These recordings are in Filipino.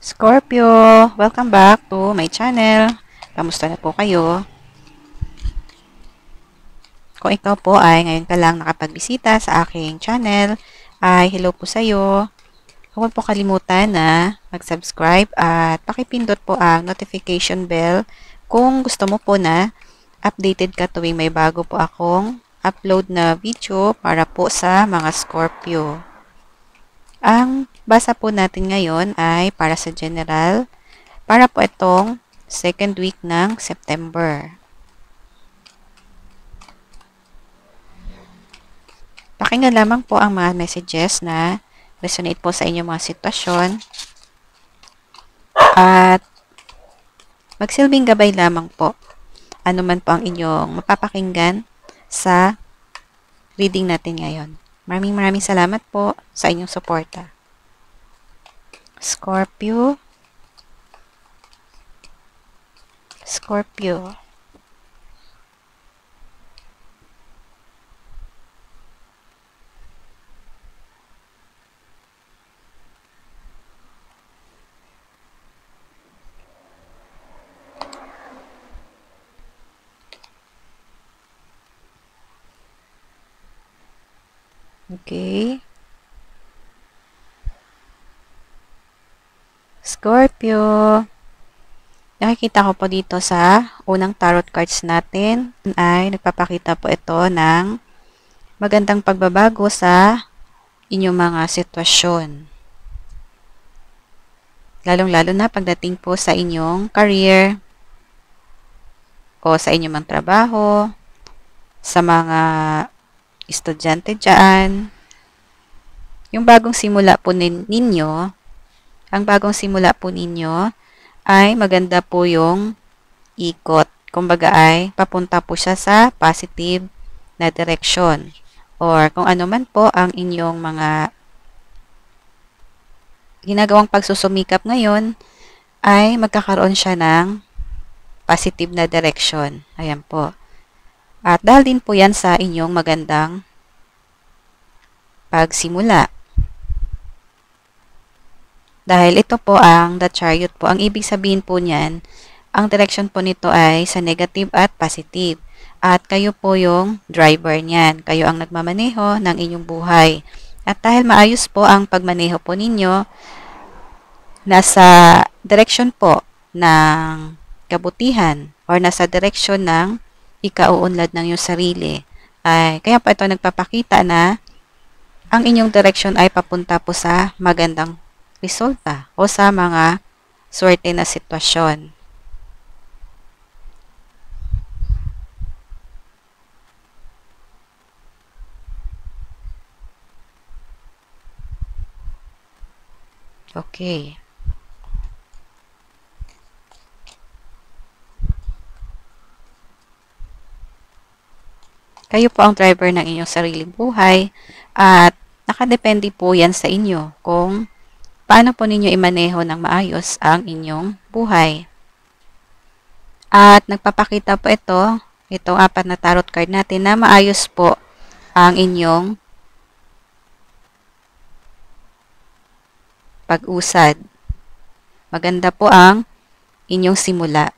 Scorpio, welcome back to my channel. Kamusta na po kayo? Kung ikaw po ay ngayon ka lang nakapagbisita sa aking channel, ay hello po sa iyo. Huwag po kalimutan na mag-subscribe at pakipindot po ang notification bell kung gusto mo po na updated ka tuwing may bago po akong upload na video para po sa mga Scorpio. Ang basa po natin ngayon ay para sa general, para po itong second week ng September. Pakinggan lamang po ang mga messages na resonate po sa inyong mga sitwasyon at magsilbing gabay lamang po ano man po ang inyong mapapakinggan sa reading natin ngayon. Maraming salamat po sa inyong suporta. Scorpio. Scorpio. Okay. Scorpio. Nakikita ko po dito sa unang tarot cards natin ay nagpapakita po ito ng magandang pagbabago sa inyong mga sitwasyon. Lalong-lalo na pagdating po sa inyong career o sa inyong mga trabaho, sa mga estudyante dyan. Yung bagong simula po ninyo, ang bagong simula po ninyo ay maganda po yung ikot. Kumbaga ay papunta po siya sa positive na direction. Or kung ano man po ang inyong mga ginagawang pagsusumikap ngayon, ay magkakaroon siya ng positive na direction. Ayan po. At dahil din po yan sa inyong magandang pagsimula. Dahil ito po ang The Chariot po. Ang ibig sabihin po niyan, ang direction po nito ay sa negative at positive. At kayo po yung driver niyan. Kayo ang nagmamaneho ng inyong buhay. At dahil maayos po ang pagmaneho po ninyo, nasa direction po ng kabutihan or nasa direction ng ikauunlad ng iyong sarili. Ay, kaya po ito nagpapakita na ang inyong direction ay papunta po sa magandang resulta o sa mga swerte na sitwasyon. Okay. Kayo po ang driver ng inyong sariling buhay at nakadepende po yan sa inyo kung paano po ninyo imaneho ng maayos ang inyong buhay. At nagpapakita po itong apat na tarot card natin na maayos po ang inyong pag-usad. Maganda po ang inyong simula.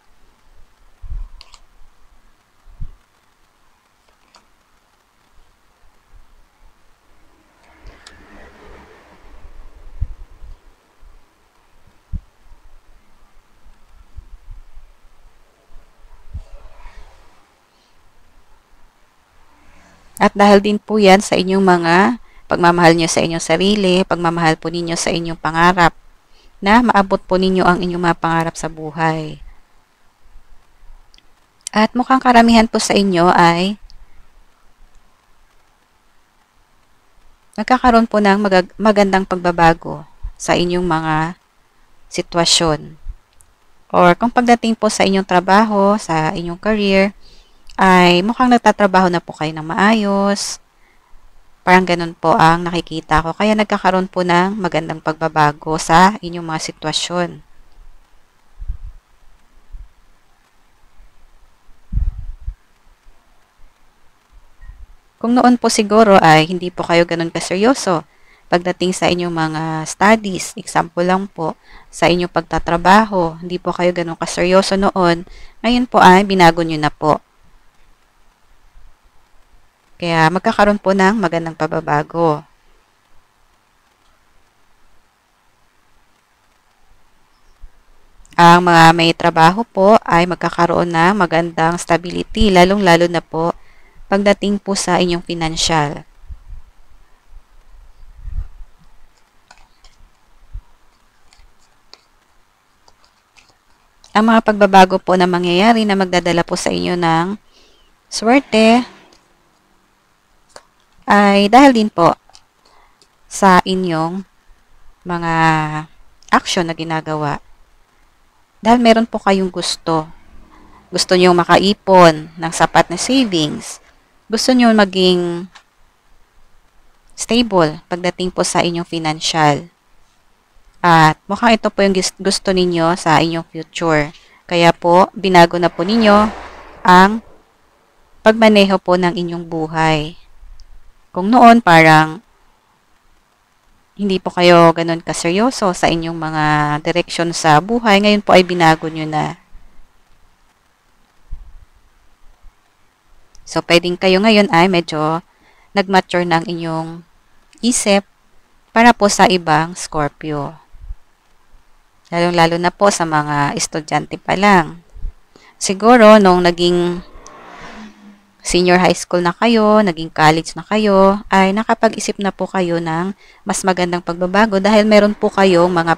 At dahil din po yan sa inyong mga pagmamahal nyo sa inyong sarili, pagmamahal po ninyo sa inyong pangarap, na maabot po ninyo ang inyong mga pangarap sa buhay. At mukhang karamihan po sa inyo ay nagkakaroon po ng magandang pagbabago sa inyong mga sitwasyon. Or kung pagdating po sa inyong trabaho, sa inyong career, ay mukhang nagtatrabaho na po kayo ng maayos. Parang ganun po ang nakikita ko. Kaya nagkakaroon po ng magandang pagbabago sa inyong mga sitwasyon. Kung noon po siguro ay hindi po kayo ganun kaseryoso, pagdating sa inyong mga studies. Example lang po, sa inyong pagtatrabaho, hindi po kayo ganun kaseryoso noon. Ngayon po ay binago nyo na po. Kaya magkakaroon po ng magandang pagbabago. Ang mga may trabaho po ay magkakaroon ng magandang stability, lalong-lalo na po pagdating po sa inyong financial. Ang mga pagbabago po na mangyayari na magdadala po sa inyo ng swerte ay dahil din po sa inyong mga action na ginagawa. Dahil meron po kayong gusto. Gusto nyo makaipon ng sapat na savings. Gusto nyo maging stable pagdating po sa inyong financial. At mukhang ito po yung gusto ninyo sa inyong future. Kaya po, binago na po ninyo ang pagmaneho po ng inyong buhay. Kung noon parang hindi po kayo ganun kaseryoso sa inyong mga direksyon sa buhay, ngayon po ay binago nyo na. So, pwedeng kayo ngayon ay medyo nag-mature ng inyong isip para po sa ibang Scorpio. Lalo-lalo na po sa mga estudyante pa lang. Siguro, nung naging senior high school na kayo, naging college na kayo, ay nakapag-isip na po kayo ng mas magandang pagbabago dahil meron po kayong mga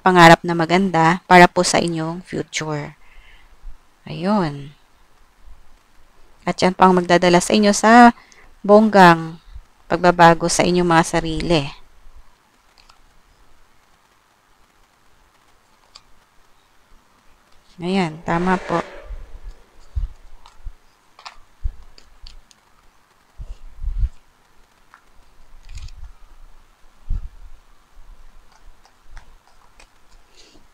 pangarap na maganda para po sa inyong future. Ayun. At yan po ang magdadala sa inyo sa bonggang pagbabago sa inyong mga sarili. Ayan, tama po.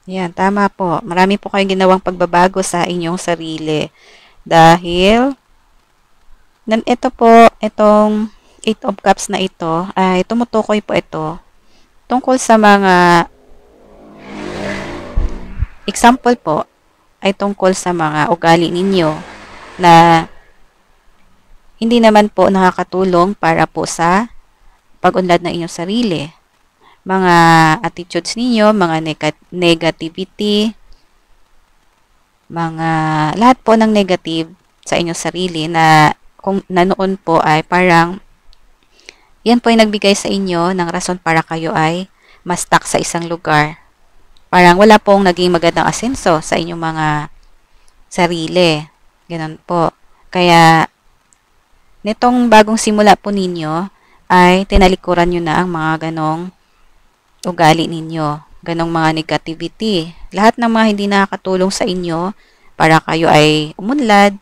Ayan, tama po. Marami po kayong ginawang pagbabago sa inyong sarili. Dahil, ito po, itong 8 of Cups na ito, ay tumutukoy po ito tungkol sa mga example po, ay tungkol sa mga ugali ninyo na hindi naman po nakakatulong para po sa pag-unlad ng inyong sarili. Mga attitudes ninyo, mga negativity, mga lahat po ng negative sa inyong sarili na kung noon po ay parang yan po ay nagbigay sa inyo ng rason para kayo ay ma-stuck sa isang lugar. Parang wala pong naging magandang asenso sa inyong mga sarili. Ganun po. Kaya, nitong bagong simula po ninyo, ay tinalikuran nyo na ang mga ganong ugali ninyo. Ganong mga negativity. Lahat ng mga hindi nakakatulong sa inyo para kayo ay umunlad.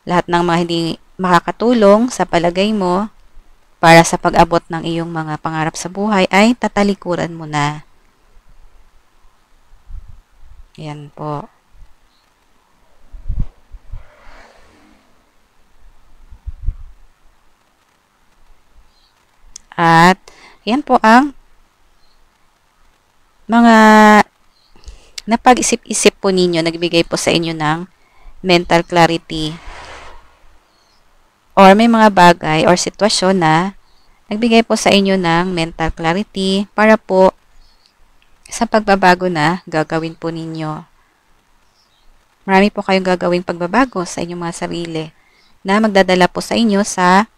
Lahat ng mga hindi makakatulong sa palagay mo para sa pag-abot ng iyong mga pangarap sa buhay ay tatalikuran mo na. Yan po. At yan po ang mga napag-isip-isip po ninyo, nagbigay po sa inyo ng mental clarity. Or may mga bagay or sitwasyon na nagbigay po sa inyo ng mental clarity para po sa pagbabago na gagawin po ninyo. Marami po kayong gagawing pagbabago sa inyong mga sarili na magdadala po sa inyo sa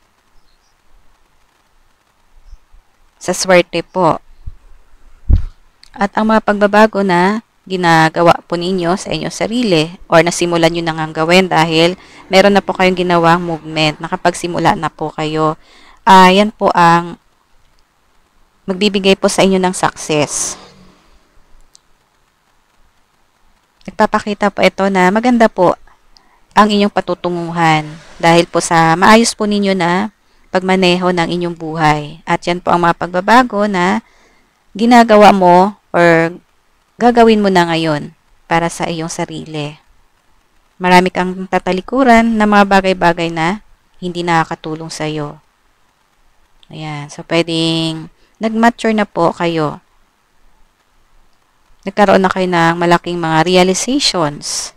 swerte po. At ang mga pagbabago na ginagawa po ninyo sa inyong sarili or nasimulan nyo na ngang gawin dahil meron na po kayong ginawang movement, nakapagsimula na po kayo. Yan po ang magbibigay po sa inyo ng success. Nagpapakita po ito na maganda po ang inyong patutunguhan dahil po sa maayos po ninyo na pagmaneho ng inyong buhay. At yan po ang mga pagbabago na ginagawa mo or gagawin mo na ngayon para sa iyong sarili. Marami kang tatalikuran na mga bagay-bagay na hindi nakakatulong sa iyo. Ayan. So, pwedeng nag-mature na po kayo. Nagkaroon na kayo ng malaking mga realizations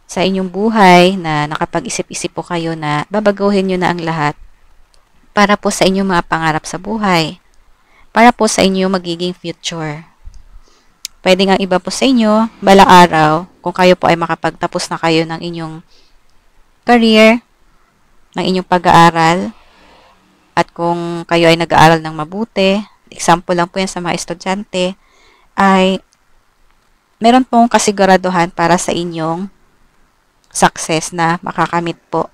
sa inyong buhay na nakapag-isip-isip po kayo na babaguhin nyo na ang lahat para po sa inyong mga pangarap sa buhay, para po sa inyong magiging future. Pwede nga iba po sa inyo, balang araw, kung kayo po ay makapagtapos na kayo ng inyong career, ng inyong pag-aaral, at kung kayo ay nag-aaral ng mabuti, example lang po yan sa mga estudyante, ay meron pong kasiguraduhan para sa inyong success na makakamit po.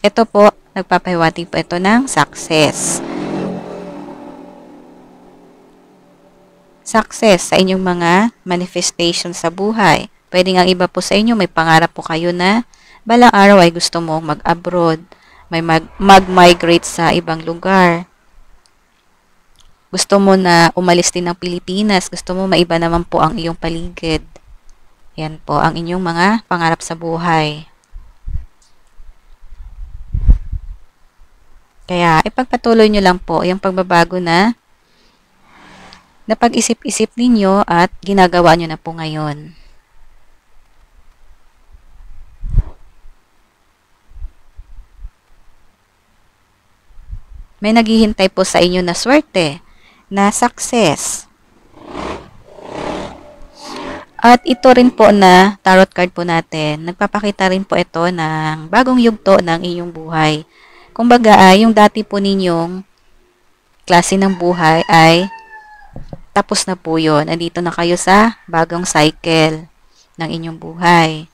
Ito po, nagpapahiwatig po ito ng success. Success sa inyong mga manifestation sa buhay. Pwede nga iba po sa inyo, may pangarap po kayo na balang araw ay gusto mong mag-abroad, may mag-migrate sa ibang lugar. Gusto mo na umalis din ng Pilipinas, gusto mo maiba naman po ang iyong paligid. Yan po ang inyong mga pangarap sa buhay. Kaya ipagpatuloy nyo lang po yung pagbabago na napag-isip-isip ninyo at ginagawa nyo na po ngayon. May naghihintay po sa inyo na swerte, na success. At ito rin po na tarot card po natin, nagpapakita rin po ito ng bagong yugto ng inyong buhay. Kumbaga, yung dati po ninyong klase ng buhay ay tapos na po yun. Nandito na kayo sa bagong cycle ng inyong buhay.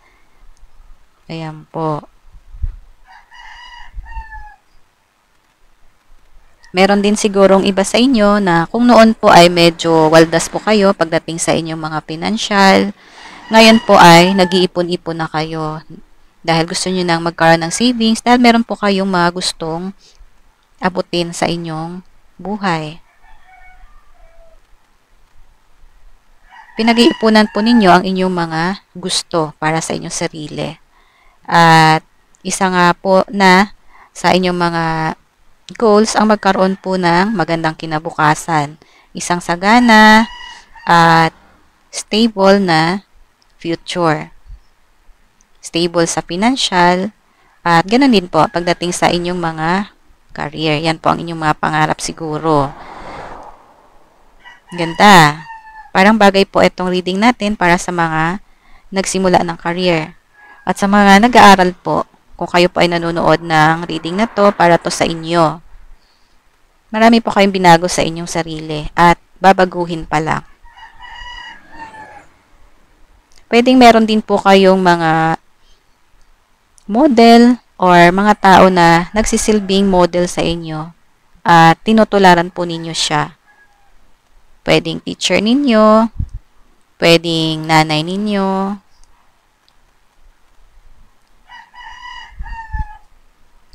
Ayan po. Meron din sigurong iba sa inyo na kung noon po ay medyo waldas po kayo pagdating sa inyong mga financial, ngayon po ay nag-iipon-ipon na kayo dahil gusto nyo nang magkaroon ng savings dahil meron po kayong mga gustong abutin sa inyong buhay. Pinag-iipunan po ninyo ang inyong mga gusto para sa inyong sarili. At isa nga po na sa inyong mga goals ang magkaroon po ng magandang kinabukasan. Isang sagana at stable na future. Stable sa financial at ganoon din po pagdating sa inyong mga career. Yan po ang inyong mga pangarap siguro. Ganda. Parang bagay po itong reading natin para sa mga nagsimula ng career. At sa mga nag-aaral po, kung kayo po ay nanonood ng reading na to, para to sa inyo. Marami po kayong binago sa inyong sarili at babaguhin pa lang. Pwedeng meron din po kayong mga model or mga tao na nagsisilbing model sa inyo at tinutularan po ninyo siya. Pwedeng teacher ninyo, pwedeng nanay ninyo,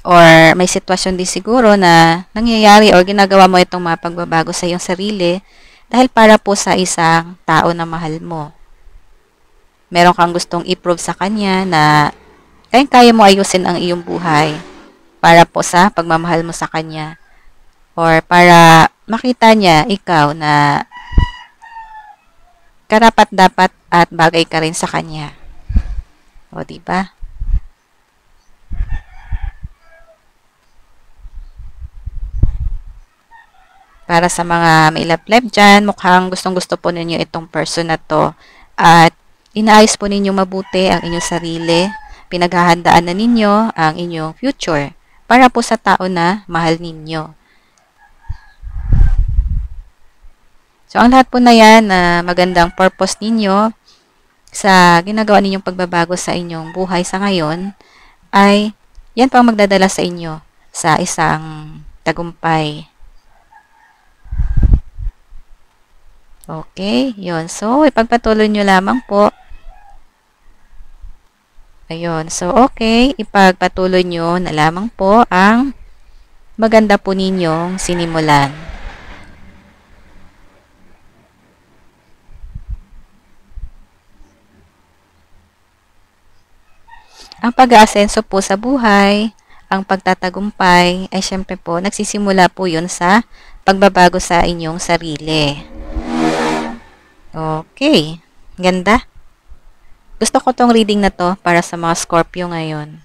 or may sitwasyon din siguro na nangyayari or ginagawa mo itong mga pagbabago sa iyong sarili dahil para po sa isang tao na mahal mo. Meron kang gustong i-prove sa kanya na kaya mo ayusin ang iyong buhay para po sa pagmamahal mo sa kanya or para makita niya ikaw na karapat-dapat at bagay ka rin sa kanya. O, diba? Para sa mga may love-love dyan, mukhang gustong-gusto po ninyo itong person na to. At inaayos po ninyo mabuti ang inyong sarili. Pinaghahandaan na ninyo ang inyong future para po sa tao na mahal ninyo. So, ang lahat po na yan na magandang purpose ninyo sa ginagawa ninyong pagbabago sa inyong buhay sa ngayon ay yan po ang magdadala sa inyo sa isang tagumpay. Okay, yun. So, ipagpatuloy nyo lamang po. Ayun. So, okay, ipagpatuloy nyo na lamang po ang maganda po ninyong sinimulan. Ang pag-aasenso po sa buhay ang pagtatagumpay ay syempre po, nagsisimula po yun sa pagbabago sa inyong sarili. Okay. Ganda. Gusto ko tong reading na to para sa mga Scorpio ngayon.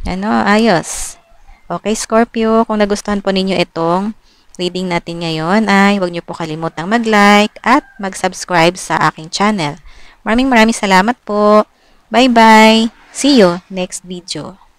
Ano, ayos. Okay, Scorpio, kung nagustuhan po ninyo itong reading natin ngayon, ay huwag niyo po kalimutang mag-like at mag-subscribe sa aking channel. Maraming salamat po. Bye-bye. See you next video.